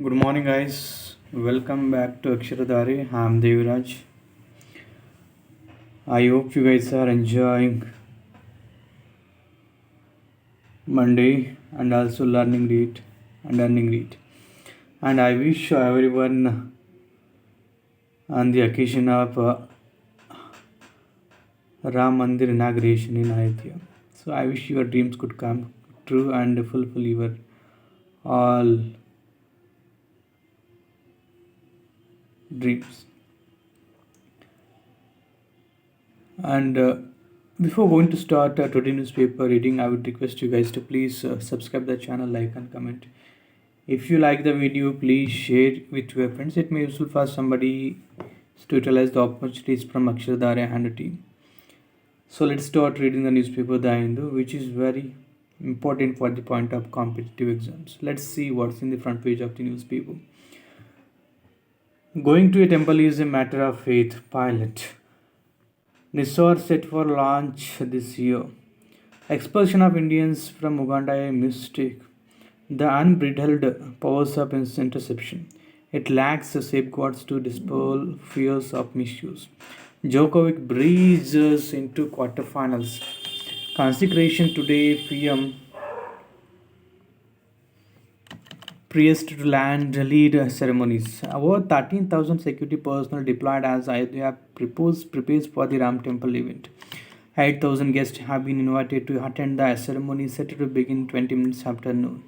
Good morning, guys. Welcome back to Aksharadhari. I'm Deviraj. I hope you guys are enjoying Monday and also learning read and earning read. And I wish everyone on the occasion of Ram Mandir inauguration in Ayodhya. So I wish your dreams could come true and fulfill your all dreams. And before going to start today newspaper reading, I would request you guys to please subscribe the channel, like and comment. If you like the video, please share with your friends. It may be useful for somebody to utilize the opportunities from Akshardhara and the team. So let's start reading the newspaper The Hindu, which is very important for the point of competitive exams. Let's see what's in the front page of the newspaper. Going to a temple is a matter of faith. Pilot. Nisor set for launch this year. Expulsion of Indians from Uganda a mistake. The unbridled powers of interception. It lacks the safeguards to dispel fears of misuse. Djokovic breezes into quarterfinals. Consecration today, PM priest to land lead ceremonies. Over 13,000 security personnel deployed as Ayodhya prepares for the Ram Temple event. 8,000 guests have been invited to attend the ceremony set to begin 20 minutes after noon.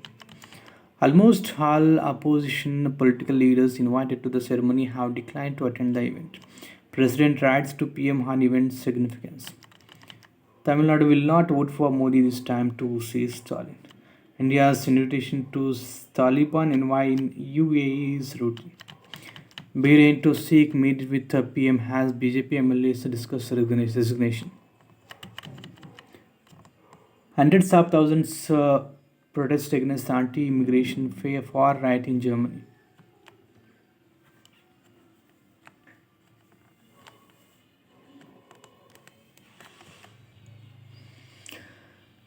Almost all opposition political leaders invited to the ceremony have declined to attend the event. President writes to PM on event's significance. Tamil Nadu will not vote for Modi this time to seize Stalin. India's invitation to Taliban envoy in UAE is routine. Bahrain to seek meet with the PM has BJP MLAs discuss resignation. Hundreds of thousands protest against anti-immigration far right in Germany.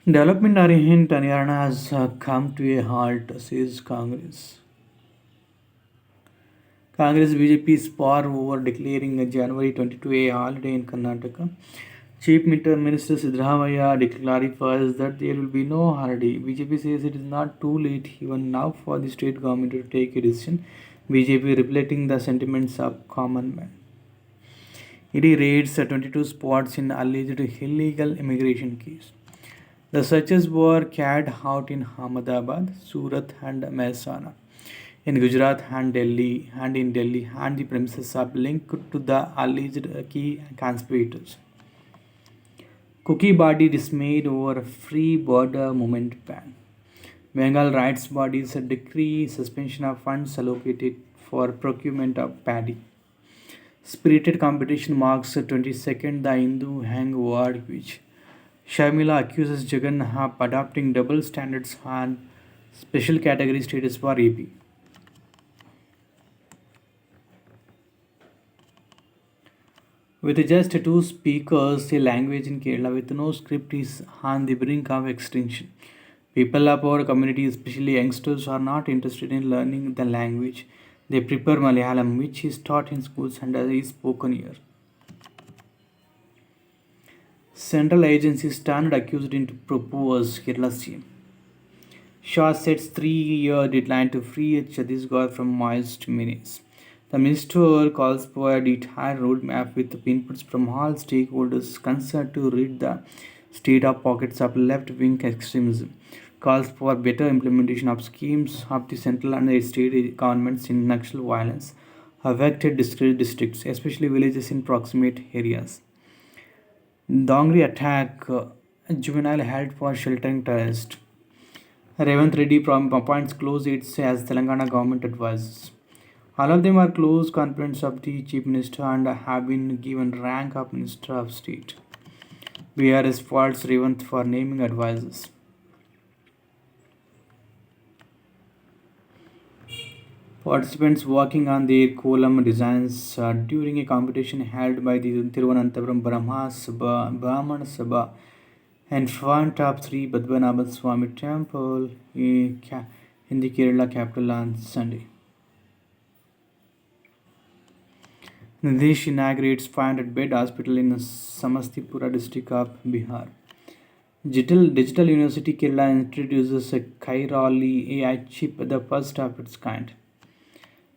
Development in Haryana has come to a halt, says Congress. Congress BJP spar over declaring a January 22 a holiday in Karnataka. Chief Minister Siddharamaiah clarifies that there will be no holiday. BJP says it is not too late even now for the state government to take a decision. BJP reflecting the sentiments of common man. ED raids 22 spots in alleged illegal immigration case. The searches were carried out in Ahmedabad, Surat, and Mehsana, in Gujarat and Delhi, and the premises are linked to the alleged key conspirators. Cookie body dismayed over free border movement ban. Bengal rights bodies decree suspension of funds allocated for procurement of paddy. Spirited competition marks 22nd the Hindu Hang Award which Sharmila accuses Jagan of adopting double standards on special category status for AP. With just two speakers, a language in Kerala with no script is on the brink of extinction. People of our community, especially youngsters, are not interested in learning the language. They prefer Malayalam, which is taught in schools and is spoken here. Central agencies turned accused into propose Kerala CM. Shah sets 3-year deadline to free Chhattisgarh from moist menace. The minister calls for a detailed roadmap with inputs from all stakeholders concerned to rid the state of pockets of left-wing extremism. Calls for better implementation of schemes of the central and state governments in Naxal violence affected districts, especially villages in proximate areas. Dongri attack, juvenile held for sheltering terrorist. Revant Reddy appoints close aides as Telangana government advisors. All of them are close confidants of the chief minister and have been given rank of minister of state. BRS faults Revant for naming advisors. Participants working on their column designs during a competition held by the Thiruvananthapuram Brahman Sabha in front of Sri Padmanabha Swami temple in the Kerala capital on Sunday. Nidish inaugurates 500-bed hospital in Samastipura district of Bihar. Digital University Kerala introduces a Kairali AI chip, the first of its kind.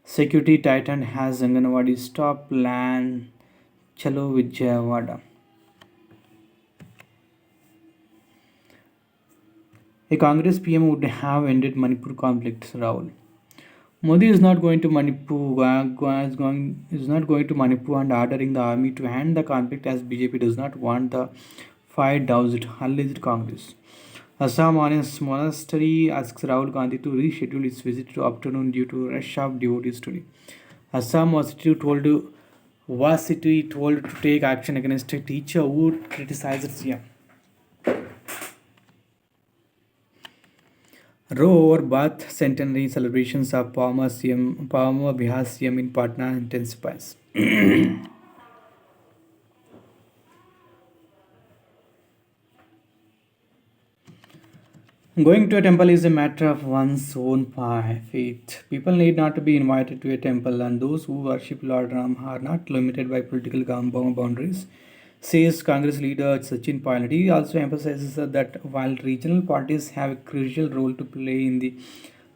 Security Titan has Anganwadi stop plan Chalo Vijayawada. A Congress PM would have ended Manipur conflict, Rahul. Modi is not going to Manipur and ordering the army to end the conflict as BJP does not want the fight doused, alleged Congress. Assam Honest Monastery asks Rahul Gandhi to reschedule his visit to afternoon due to rush of devotees today. Assam was told to take action against a teacher who criticized CM. Row over Bath centenary celebrations of Palmer Bihar CM in Patna intensifies. Going to a temple is a matter of one's own faith. People need not to be invited to a temple, and those who worship Lord Ram are not limited by political boundaries, says Congress leader Sachin Pilot. He also emphasizes that while regional parties have a crucial role to play in the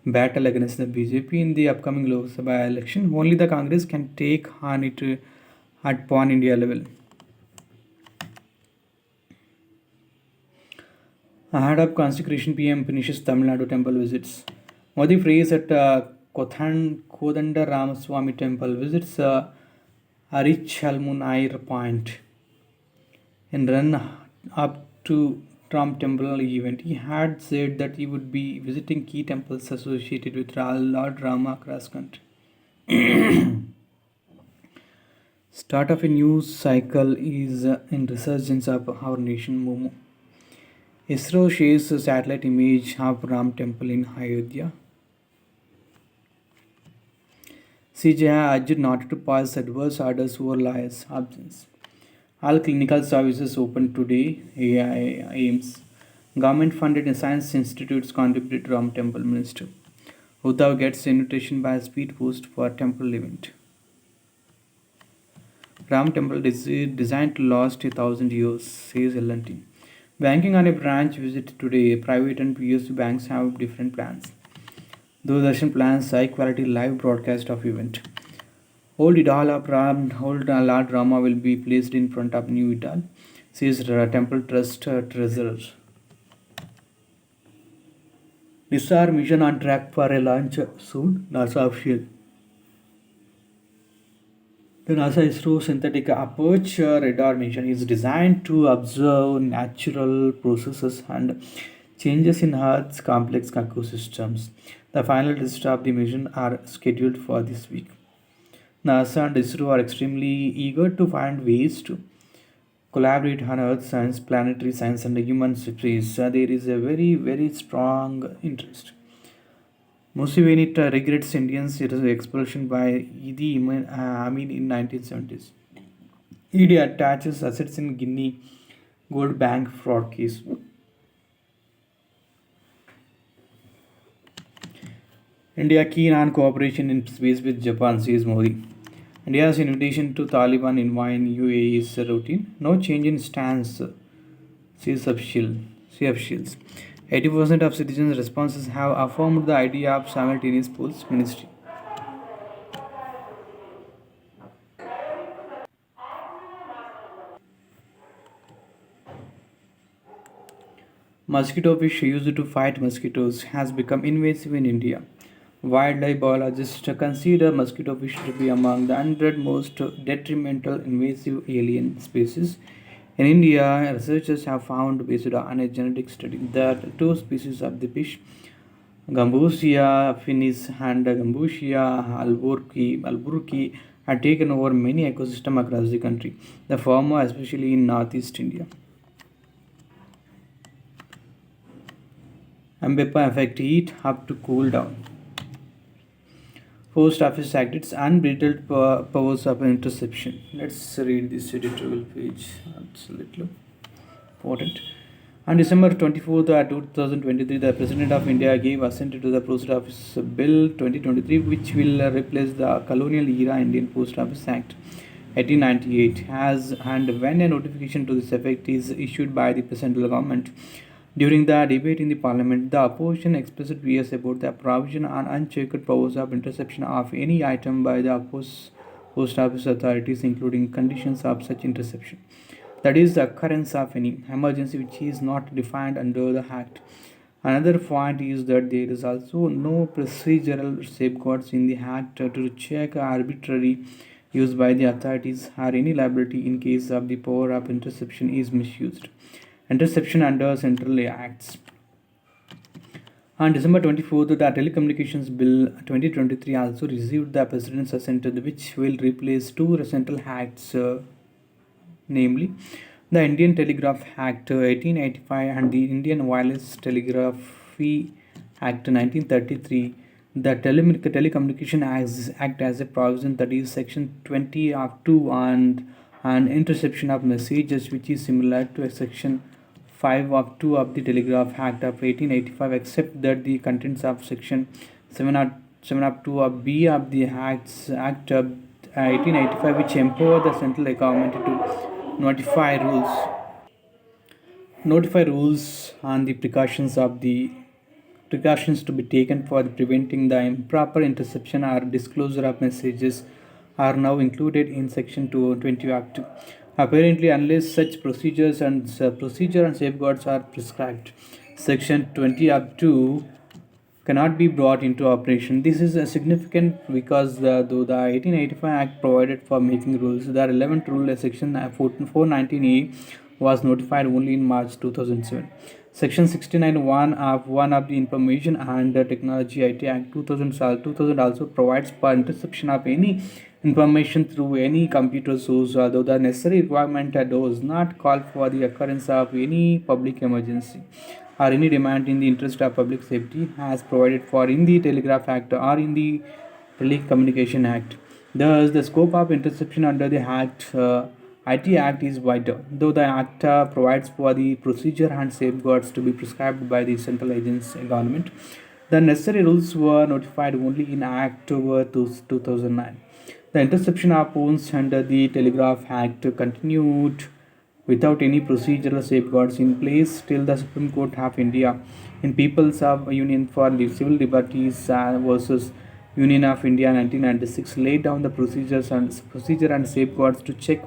battle against the BJP in the upcoming Lok Sabha election, only the Congress can take on it at pan India level. Ahead of consecration, PM finishes Tamil Nadu temple visits. Modi prays at Kodanda Ramaswamy temple, visits Arichalmunair Point. In run up to Trump temple event, he had said that he would be visiting key temples associated with Lord Rama across country. Start of a news cycle is in resurgence of our nation Momo. ISRO shares a satellite image of Ram temple in Ayodhya. CJI urged not to pass adverse orders over liars' absence. All clinical services open today. AI aims. Government-funded science institutes contribute to Ram temple minister. Uddhav gets invitation by speed post for temple event. Ram temple is designed to last 1,000 years, says L&T. Banking on a branch visit today. Private and PSU banks have different plans. Doordarshan plans high-quality live broadcast of event. Old Lord Rama will be placed in front of new Idal, says Temple Trust treasurer. Nisar mission on track for a launch soon, NASA official. The NASA ISRO synthetic aperture radar mission is designed to observe natural processes and changes in Earth's complex ecosystems. The final tests of the mission are scheduled for this week. NASA and ISRO are extremely eager to find ways to collaborate on Earth science, planetary science, and human space. There is a very, very strong interest. Museveni regrets Indians' expulsion by Idi Amin in 1970s. ED attaches assets in Guinea Gold Bank fraud case. India keen on cooperation in space with Japan, says Modi. India's invitation to Taliban invade UAE is routine. No change in stance, says officials. 80% of citizens' responses have affirmed the idea of simultaneous pulse ministry. Mosquito fish used to fight mosquitoes has become invasive in India. Wildlife biologists consider mosquito fish to be among the 100 most detrimental invasive alien species. In India, researchers have found, based on a genetic study, that two species of the fish, Gambusia finis and Gambusia alburki, had taken over many ecosystems across the country, the former especially in northeast India. Ambepa affect heat up to cool down. Post Office Act, its unbridled powers of interception. Let's read this editorial page. It's a little important. On December 24th, 2023, the President of India gave assent to the Post Office Bill 2023, which will replace the colonial era Indian Post Office Act 1898 has, and when a notification to this effect is issued by the central government. During the debate in the parliament, the opposition expressed views about the provision and unchecked powers of interception of any item by the post office authorities, including conditions of such interception. That is, the occurrence of any emergency which is not defined under the Act. Another point is that there is also no procedural safeguards in the Act to check arbitrary use by the authorities or any liability in case of the power of interception is misused. Interception under Central Acts. On December 24th, the Telecommunications Bill 2023 also received the President's assent, which will replace two Central Acts, namely the Indian Telegraph Act 1885 and the Indian Wireless Telegraphy Act 1933. The Telecommunication Act has a provision, that is Section 20 of 2 and interception of messages, which is similar to Section 5 of 2 of the Telegraph Act of 1885, except that the contents of Section 7 of 2 of B of the Act of 1885, which empower the central government to notify rules on the precautions to be taken for preventing the improper interception or disclosure of messages are now included in Section 220 Act. Apparently, unless such procedure and safeguards are prescribed, Section 20 of 2 cannot be brought into operation. This is significant because though the 1885 Act provided for making rules, the relevant rule, Section 419A, was notified only in March 2007. Section 69(1) of the Information and Technology IT Act 2000 also provides for interception of any information through any computer source, although the necessary requirement does not call for the occurrence of any public emergency or any demand in the interest of public safety as provided for in the Telegraph Act or in the Telecommunication Act. Thus, the scope of interception under the IT Act is wider, though the Act provides for the procedure and safeguards to be prescribed by the central agency government. The necessary rules were notified only in October 2009. The interception of phones under the Telegraph Act continued without any procedural safeguards in place till the Supreme Court of India in People's Union for Civil Liberties versus Union of India 1996 laid down the procedure and safeguards to check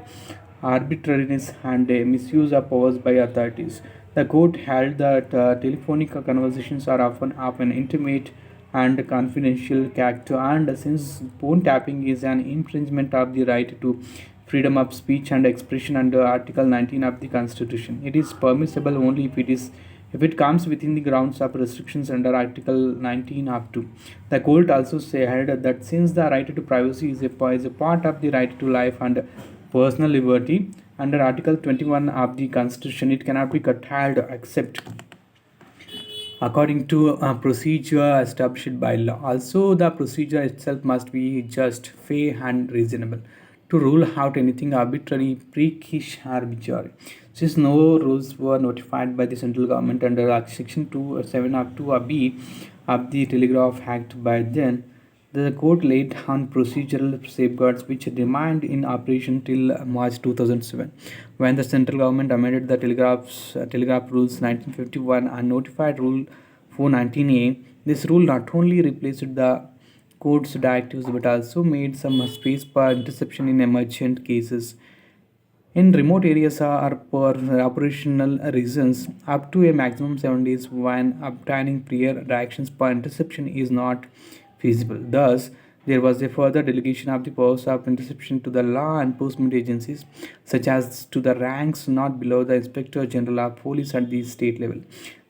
arbitrariness and misuse of powers by authorities. The court held that telephonic conversations are often of an intimate and confidential character, and since phone tapping is an infringement of the right to freedom of speech and expression under Article 19 of the Constitution, it is permissible only if it comes within the grounds of restrictions under Article 19 of 2. The court also held that since the right to privacy is a part of the right to life and personal liberty under Article 21 of the Constitution, it cannot be curtailed except according to a procedure established by law. Also, the procedure itself must be just, fair, and reasonable to rule out anything arbitrary, precious, or arbitrary. Since no rules were notified by the central government under Section 7 of 2B of the Telegraph Act by then, the court laid down procedural safeguards which remained in operation till March 2007, when the central government amended the Telegraph Rules 1951 and notified Rule 419A. This rule not only replaced the court's directives but also made some space for interception in emergent cases. In remote areas or for operational reasons, up to a maximum 7 days when obtaining prior directions for interception is not feasible. Thus, there was a further delegation of the powers of interception to the law enforcement agencies, such as to the ranks not below the Inspector General of Police at the state level.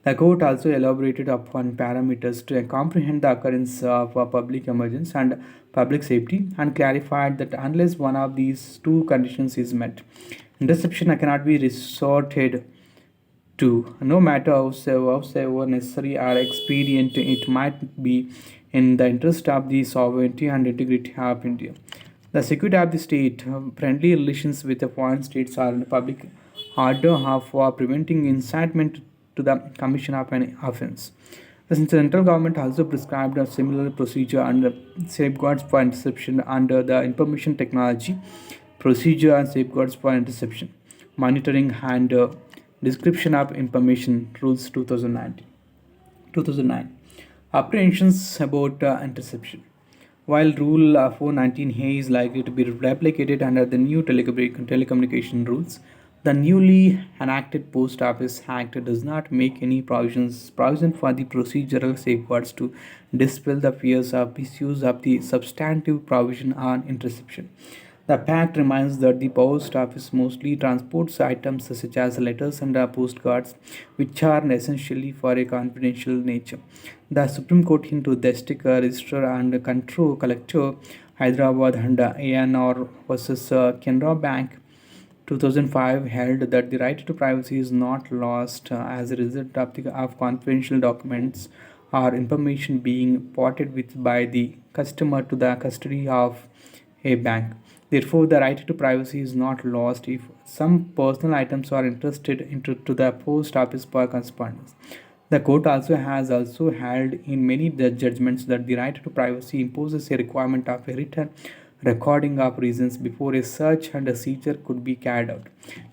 The court also elaborated upon parameters to comprehend the occurrence of a public emergency and public safety and clarified that unless one of these two conditions is met, interception cannot be resorted to, no matter however necessary or expedient it might be in the interest of the sovereignty and integrity of India. The security of the state, friendly relations with the foreign states, or public order for preventing incitement to the commission of an offense. The central government also prescribed a similar procedure and safeguards for interception under the Information Technology procedure and safeguards for interception, monitoring and description of information rules 2009. Apprehensions about interception. While Rule 419A is likely to be replicated under the new telecommunication rules, the newly enacted Post Office Act does not make any provision for the procedural safeguards to dispel the fears of misuse of the substantive provision on interception. The pact reminds that the post office mostly transports items such as letters and postcards, which are essentially for a confidential nature. The Supreme Court into District Register and Control Collector Hyderabad and ANR versus Canara Bank 2005 held that the right to privacy is not lost as a result of confidential documents or information being ported with by the customer to the custody of a bank. Therefore, the right to privacy is not lost if some personal items are entrusted into to the post office for correspondence. The court also held in many judgments that the right to privacy imposes a requirement of a written recording of reasons before a search and a seizure could be carried out.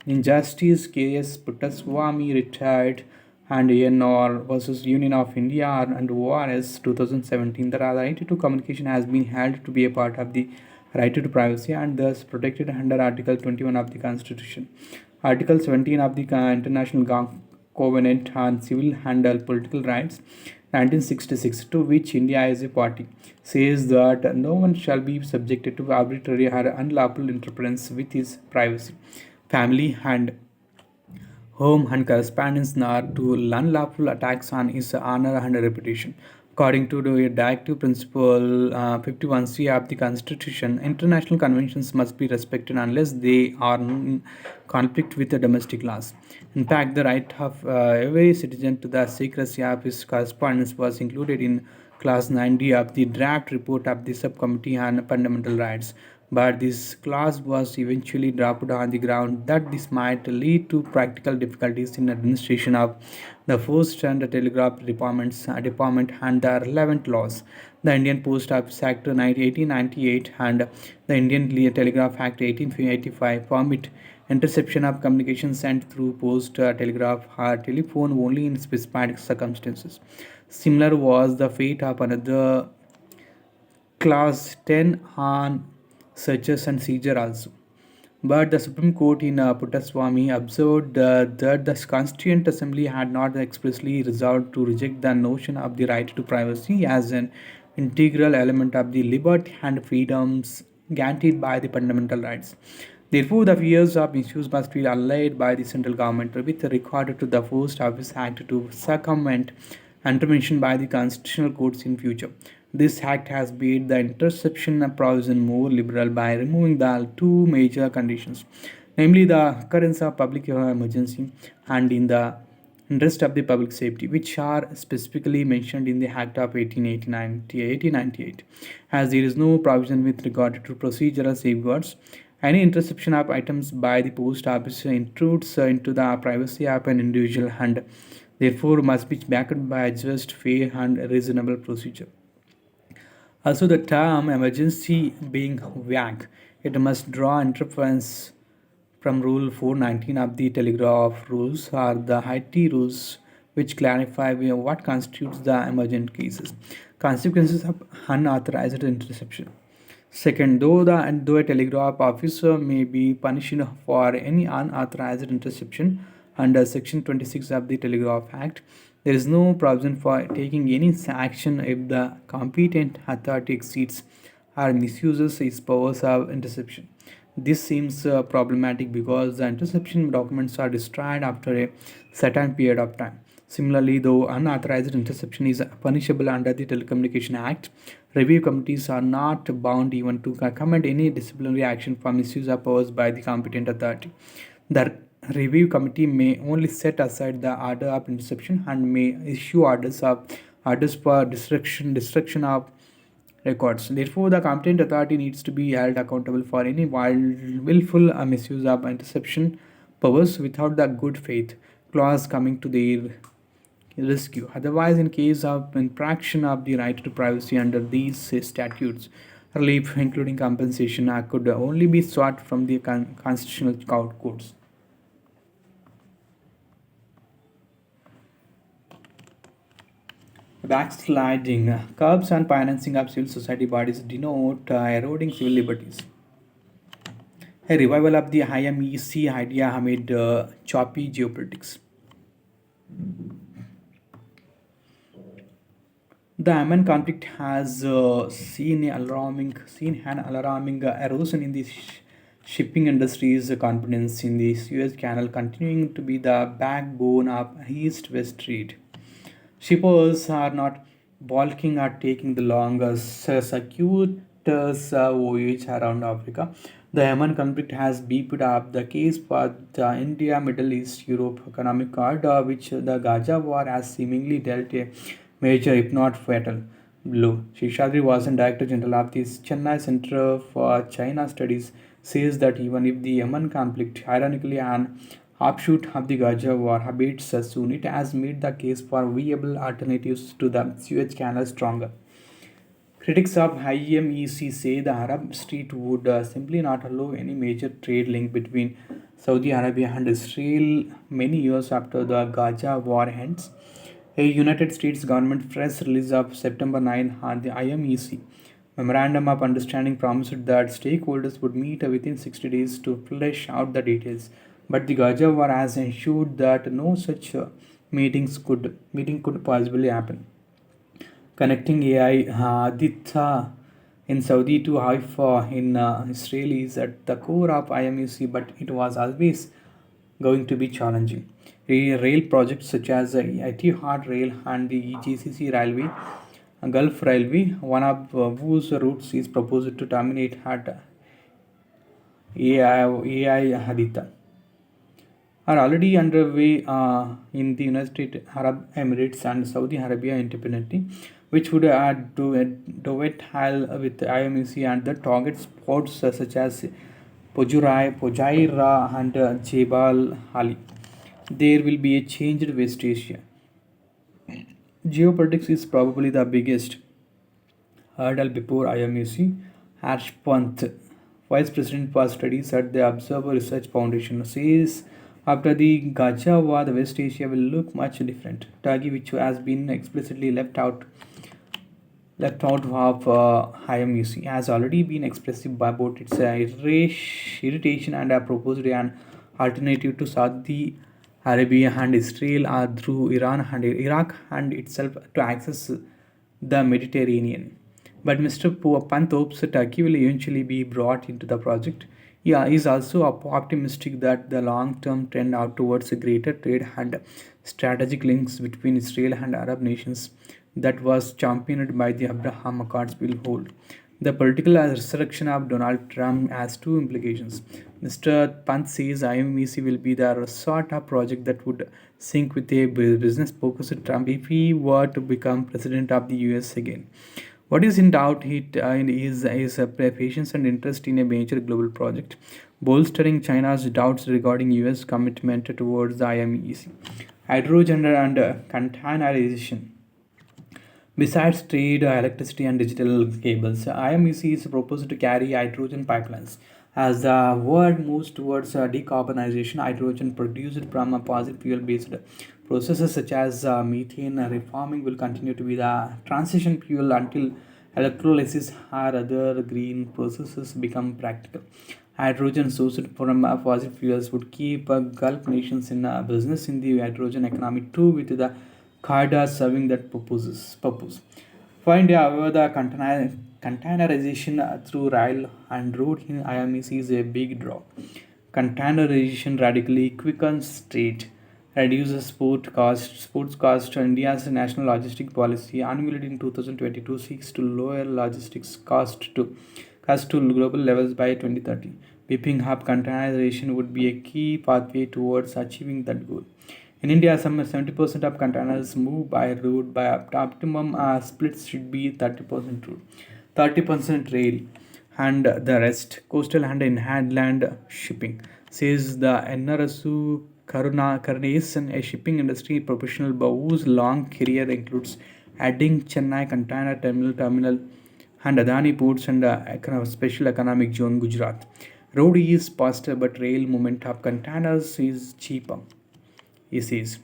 In Justice K.S. Puttaswamy retired and ANR versus Union of India and ORS 2017, the right to communication has been held to be a part of the right to privacy and thus protected under Article 21 of the Constitution. Article 17 of the International Covenant on Civil and Political Rights, 1966, to which India is a party, says that no one shall be subjected to arbitrary or unlawful interference with his privacy, family, and home and correspondence nor to unlawful attacks on his honor and reputation. According to the Directive Principle 51C of the Constitution, international conventions must be respected unless they are in conflict with the domestic laws. In fact, the right of every citizen to the secrecy of his correspondence was included in Clause 90 of the draft report of the Subcommittee on Fundamental Rights, but this clause was eventually dropped on the ground that this might lead to practical difficulties in administration of the Post and Telegraph Department and the relevant laws. The Indian Post Office Act 1898 and the Indian Telegraph Act 1885 permit interception of communication sent through post, telegraph, or telephone only in specified circumstances. Similar was the fate of another Clause 10 on searches and seizure also. But the Supreme Court in Puttaswamy observed that the Constituent Assembly had not expressly resolved to reject the notion of the right to privacy as an integral element of the liberty and freedoms guaranteed by the fundamental rights. Therefore, the fears of misuse must be allayed by the central government with regard to the Post Office Act to circumvent intervention by the constitutional courts in future. This act has made the interception provision more liberal by removing the two major conditions, namely the occurrence of public emergency and in the interest of the public safety, which are specifically mentioned in the Act of 1898. As there is no provision with regard to procedural safeguards, any interception of items by the post office intrudes into the privacy of an individual and therefore must be backed by a just, fair, and reasonable procedure. Also, the term emergency being vague, it must draw interference from Rule 419 of the Telegraph Rules or the IT rules, which clarify what constitutes the emergent cases. Consequences of unauthorized interception. Second, though a telegraph officer may be punished for any unauthorized interception under Section 26 of the Telegraph Act, there is no provision for taking any action if the competent authority exceeds or misuses its powers of interception. This seems problematic because the interception documents are destroyed after a certain period of time. Similarly, though unauthorized interception is punishable under the Telecommunication Act, review committees are not bound even to recommend any disciplinary action for misuse of powers by the competent authority. The review committee may only set aside the order of interception and may issue orders for destruction of records. Therefore, the competent authority needs to be held accountable for any willful misuse of interception powers without the good faith clause coming to their rescue. Otherwise, in case of infraction of the right to privacy under these statutes, Relief, including compensation, could only be sought from the constitutional courts. Backsliding, curbs and financing of civil society bodies denote eroding civil liberties. A revival of the IMEC idea amid choppy geopolitics. The Yemen conflict has seen an alarming erosion in the shipping industry's confidence in the Suez Canal, continuing to be the backbone of East-West trade. Shippers are not balking at taking the longest circuitous voyage around Africa. The Yemen conflict has beefed up the case for the India, Middle East, Europe economic corridor, which the Gaza war has seemingly dealt a major, if not fatal, blow. Shishadri Vasan, Director General of the Chennai Center for China Studies, says that even if the Yemen conflict, ironically an offshoot of the Gaza war, abates soon, it has made the case for viable alternatives to the Suez Canal stronger. Critics of IMEC say the Arab Street would simply not allow any major trade link between Saudi Arabia and Israel many years after the Gaza war ends. A United States government press release of September 9 on the IMEC memorandum of understanding promised that stakeholders would meet within 60 days to flesh out the details, but the Gaza war has ensured that no such meeting could possibly happen. Connecting AI Aditha in Saudi to Haifa in Israel is at the core of IMEC, but it was always going to be challenging. Rail projects such as Etihad Rail and the GCC Railway, Gulf Railway, one of whose routes is proposed to terminate at AI Haditha, are already underway in the United Arab Emirates and Saudi Arabia independently, which would add to a dovetail with IMEC and the target spots such as Pojaira, and Jebel Ali. There will be a changed West Asia. Geopolitics is probably the biggest hurdle before IMEC. Harsh Pant, Vice President for Studies at the Observer Research Foundation, says after the Gaza war, the West Asia will look much different. Turkey, which has been explicitly left out of IMUC, has already been expressive about its irritation and proposed an alternative to Saudi Arabia and Israel through Iran and Iraq and itself to access the Mediterranean. But Mr. Pant hopes Turkey will eventually be brought into the project. He is also optimistic that the long-term trend out towards a greater trade and strategic links between Israel and Arab nations that was championed by the Abraham Accords will hold. The political resurrection of Donald Trump has two implications. Mr. Pant says IMEC will be the sort of project that would sync with a business-focused Trump if he were to become president of the US again. What is in doubt is patience and interest in a major global project, bolstering China's doubts regarding US commitment towards the IMEC. Hydrogen and containerization. Besides trade, electricity, and digital cables, IMEC is proposed to carry hydrogen pipelines. As the world moves towards decarbonization, hydrogen produced from a fossil fuel based processes such as methane reforming will continue to be the transition fuel until electrolysis or other green processes become practical. Hydrogen sourced from fossil fuels would keep Gulf nations in business in the hydrogen economy too, with the corridor serving that purpose. For India, however, the containerization through rail and road in IMEC is a big draw. Containerization radically quickens trade, reduces sports cost. India's national logistic policy, unveiled in 2022, seeks to lower logistics cost to global levels by 2030. Beefing up containerization would be a key pathway towards achieving that goal. In India, some 70% of containers move by road. By optimum splits should be 30% road, 30% rail, and the rest coastal and inland shipping, says the NRSU Karunasan, a shipping industry professional whose long career includes adding Chennai Container Terminal and Adani Ports and Special Economic Zone Gujarat. Road is faster, but rail movement of containers is cheaper. He says.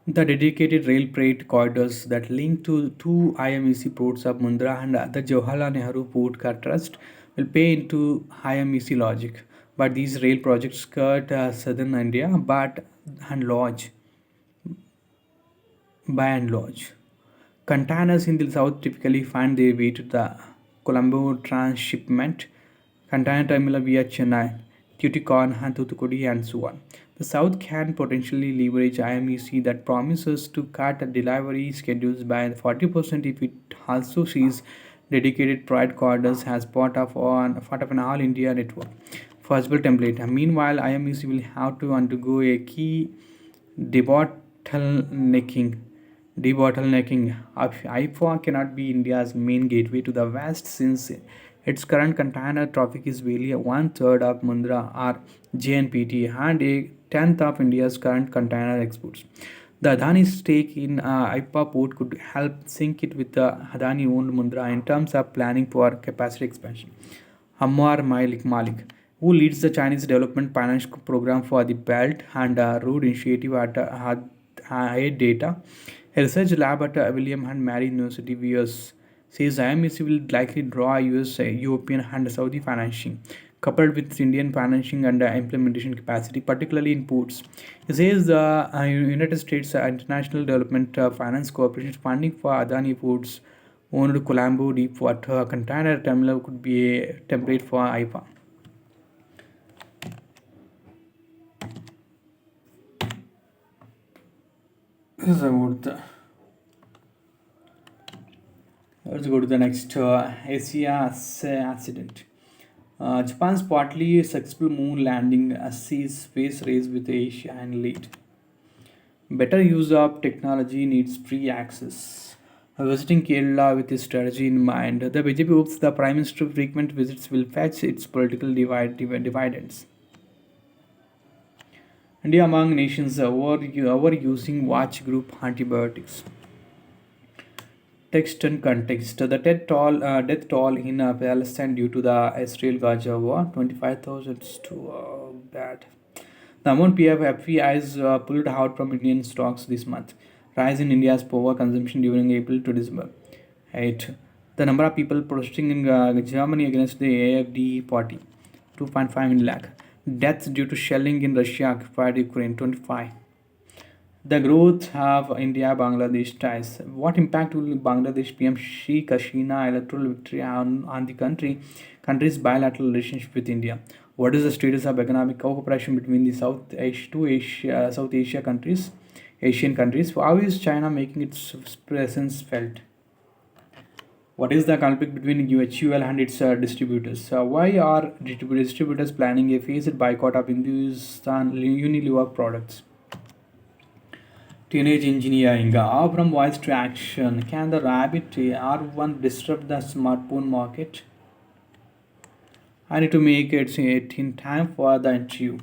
The dedicated rail freight corridors that link to two IMEC ports of Mundra and the Jawaharlal Nehru Port Trust will pay into IMEC logic. But these rail projects cut southern India, but and large, by and large. Containers in the south typically find their way to the Colombo transshipment container terminal via Chennai, Tuticorin, and Thoothukudi, and so on. The south can potentially leverage IMEC that promises to cut delivery schedules by 40% if it also sees dedicated freight corridors as part of an all India network. Possible template. Meanwhile, IMEC will have to undergo a key debottlenecking debottlenecking. IFA cannot be India's main gateway to the West since its current container traffic is barely one third of Mundra or JNPT and a tenth of India's current container exports. The Adani stake in IPA port could help sync it with the Adani owned Mundra in terms of planning for capacity expansion. Malik, who leads the Chinese Development Finance Program for the Belt and Road Initiative at Data, a research lab at William and Mary University, US, says IMEC will likely draw US, European, and Saudi financing, coupled with Indian financing and implementation capacity, particularly in ports. He says the United States International Development Finance Corporation's funding for Adani Ports owned Colombo Deepwater Container Terminal could be a template for IFA. This is about the Let's go to the next Asia accident. Japan's partly successful moon landing sees space race with Asia and lead. Better use of technology needs free access. Visiting Kerala with this strategy in mind, the BJP hopes the Prime Minister's frequent visits will fetch its political dividends. India among nations overusing watch group antibiotics. Text and context. The death toll in Palestine due to the Israel-Gaza war, 25,000 to bad. The amount PFFE has pulled out from Indian stocks this month. Rise in India's power consumption during April to December. 8. The number of people protesting in Germany against the AFD party, 2.5 lakh. Deaths due to shelling in Russia occupied Ukraine, 25. The growth of India-Bangladesh ties. What impact will Bangladesh PM Sheikh Hasina electoral victory on the country's bilateral relationship with India? What is the status of economic cooperation between the South Asia countries, Asian countries? How is China making its presence felt? What is the conflict between UHUL and its distributors? Why are distributors planning a phased boycott of Hindustan Unilever products? Teenage engineering. From voice to action. Can the Rabbit R1 disrupt the smartphone market? I need to make it in time for the interview.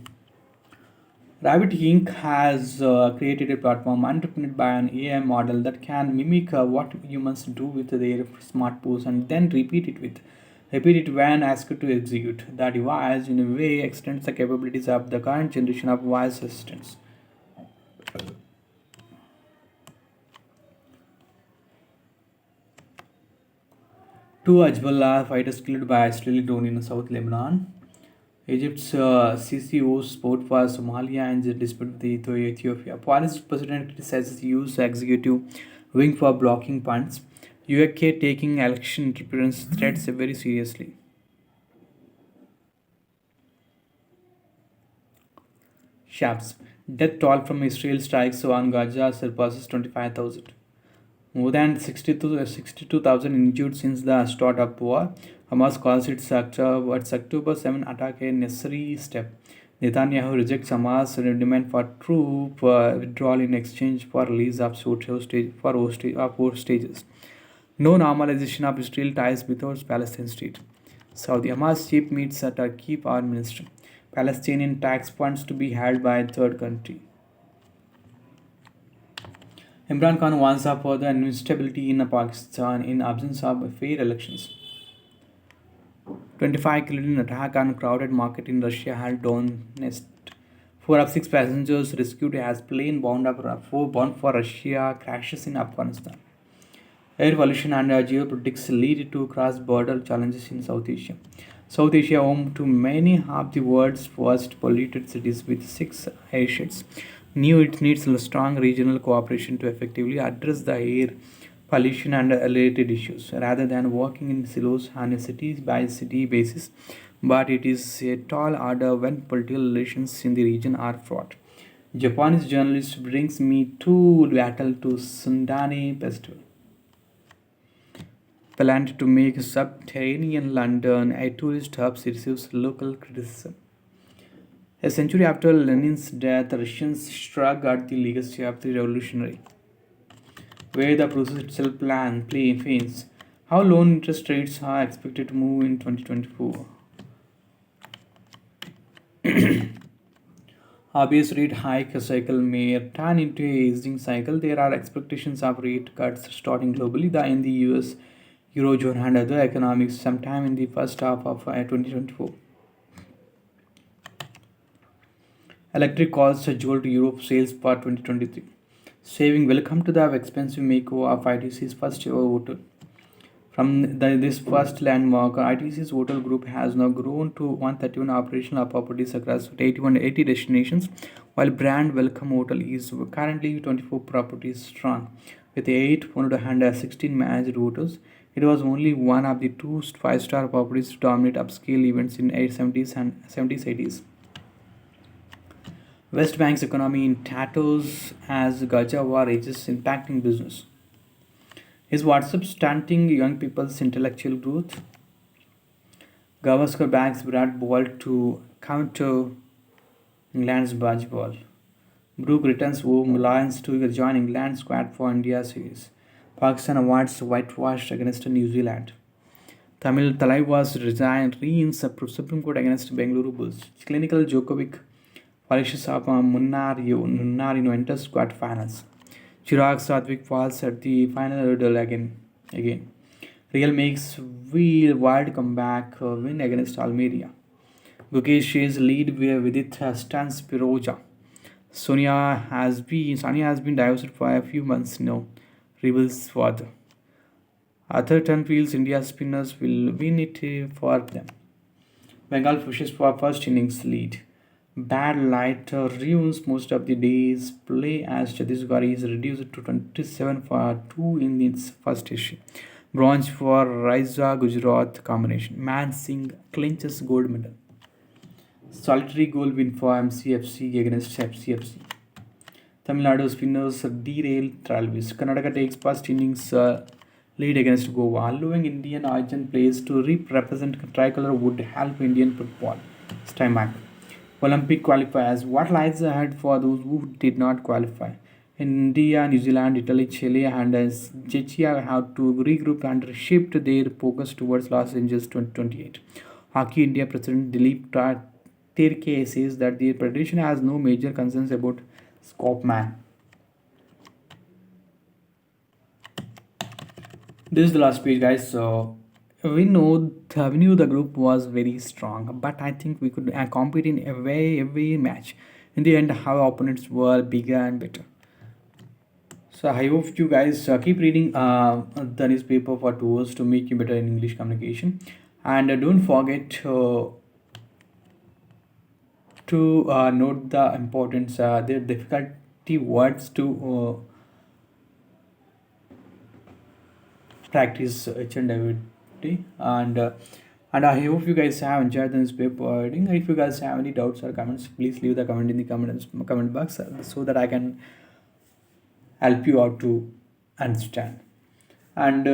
Rabbit Inc. has created a platform underpinned by an AI model that can mimic what humans do with their smartphones and then repeat it when asked to execute. The device, in a way, extends the capabilities of the current generation of voice assistants. Two Hezbollah fighters killed by Israeli drone in South Lebanon. Egypt's CCO support for Somalia and the dispute with Ethiopia. Polish president criticizes US executive wing for blocking funds. UK taking election interference threats very seriously. Shabs. Death toll from Israel strikes on Gaza surpasses 25,000. More than 62,000 injured since the start of war. Hamas calls its October 7 attack a necessary step. Netanyahu rejects Hamas' demand for troop withdrawal in exchange for release of hostages. No normalization of Israel ties without Palestine state. Saudi Hamas chief meets a Turkey foreign minister. Palestinian tax funds to be held by a third country. Imran Khan warns up further instability in Pakistan in absence of fair elections. 25 killing attack on crowded market in Russia held Donetsk. 4 of 6 passengers rescued as plane bound for Russia crashes in Afghanistan. Air pollution and geopolitics lead to cross-border challenges in South Asia. South Asia, home to many of the world's worst polluted cities with 6 airsheds, knew it needs a strong regional cooperation to effectively address the air pollution and related issues, rather than working in silos on a city-by-city basis. But it is a tall order when political relations in the region are fraught. Japanese journalist brings me to battle to Sundane Festival planned to make subterranean London a tourist hub receives local criticism. A century after Lenin's death, Russians struck at the legacy of the revolutionary, where the process itself play fails. How loan interest rates are expected to move in 2024? RBS rate hike cycle may turn into a easing cycle. There are expectations of rate cuts starting globally in the US, Eurozone, and other economies sometime in the first half of 2024. Electric cars jolt Europe sales for 2023. Saving welcome to the expensive makeover of ITC's first ever hotel. From this first landmark, ITC's hotel group has now grown to 131 operational properties across 80 destinations, while brand Welcome Hotel is currently 24 properties strong, with 8 owned and 16 managed hotels. It was only one of the two five-star properties to dominate upscale events in 870s and 70s 80s. West Bank's economy in tatters as Gaza war rages impacting business. Is WhatsApp stunting young people's intellectual growth? Gavaskar backs Virat Ball to counter England's Baj ball. Brook returns home Lions to join England squad for India series. Pakistan awards whitewashed against New Zealand. Tamil Talai was resigned in Supreme Court against Bengaluru Bulls. Clinical Djokovic polishes up Munnar enters quarterfinals. Chirag Satvik falls at the final hurdle again. Real makes wild comeback win against Almeria. Gukesh Shay's lead with it stands Piroja. Sonia has been divorced for a few months now. Reveals father. Atherton feels India spinners will win it for them. Bengal pushes for first innings lead. Bad light ruins most of the day's play as Chhattisgarh is reduced to 27 for 2 in its first issue. Bronze for Raisa Gujarat combination. Man Singh clinches gold medal. Solitary goal win for MCFC against FCFC. Tamil Nadu spinners derail Travis. Karnataka takes first innings lead against Goa. Allowing Indian origin players to represent tricolor would help Indian football. Stymac. Olympic qualifiers. What lies ahead for those who did not qualify? India, New Zealand, Italy, Chile, and Czechia have to regroup and shift their focus towards Los Angeles 2028. Hockey India President Dilip Tirke says that the federation has no major concerns about Scopeman. This is the last page, guys. So we knew the group was very strong, but I think we could compete in every match. In the end, our opponents were bigger and better. So I hope you guys keep reading the newspaper for tools to make you better in English communication, and don't forget to note the importance, the difficulty words to practice each and every day. And I hope you guys have enjoyed this paper reading. If you guys have any doubts or comments, please leave the comment in the comment box so that I can help you out to understand. And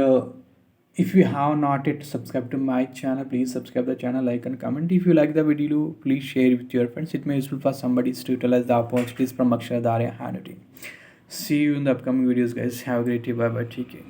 if you have not yet subscribed to my channel, please subscribe the channel, like and comment. If you like the video, please share it with your friends. It may be useful for somebody to utilize the opportunities from Akshar Darya handwriting. See you in the upcoming videos, guys. Have a great day. Bye bye. Take care.